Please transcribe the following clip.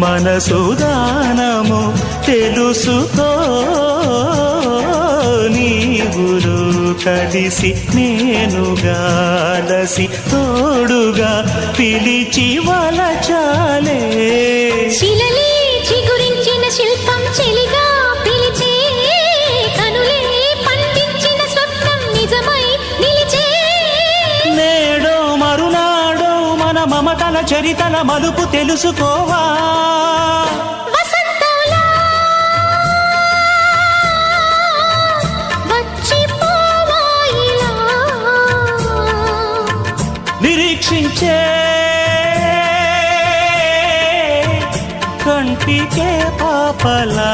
మనసు దానము తెలుసుకో నీవురు కలిసి నేనుగాలసి తోడుగా పిలిచి వలచాలే శిలలే చిగురించిన శిల్పం చెలిగా పిలిచే కనులే పండించిన స్వప్నం నిజమై నిలిచే నేడో మరునాడో మన మమతల చరితల మలుపు తెలుసుకోవా వసంతంలా వచ్చిపోవా ఇలా నిరీక్షించే కంటికే పాపలా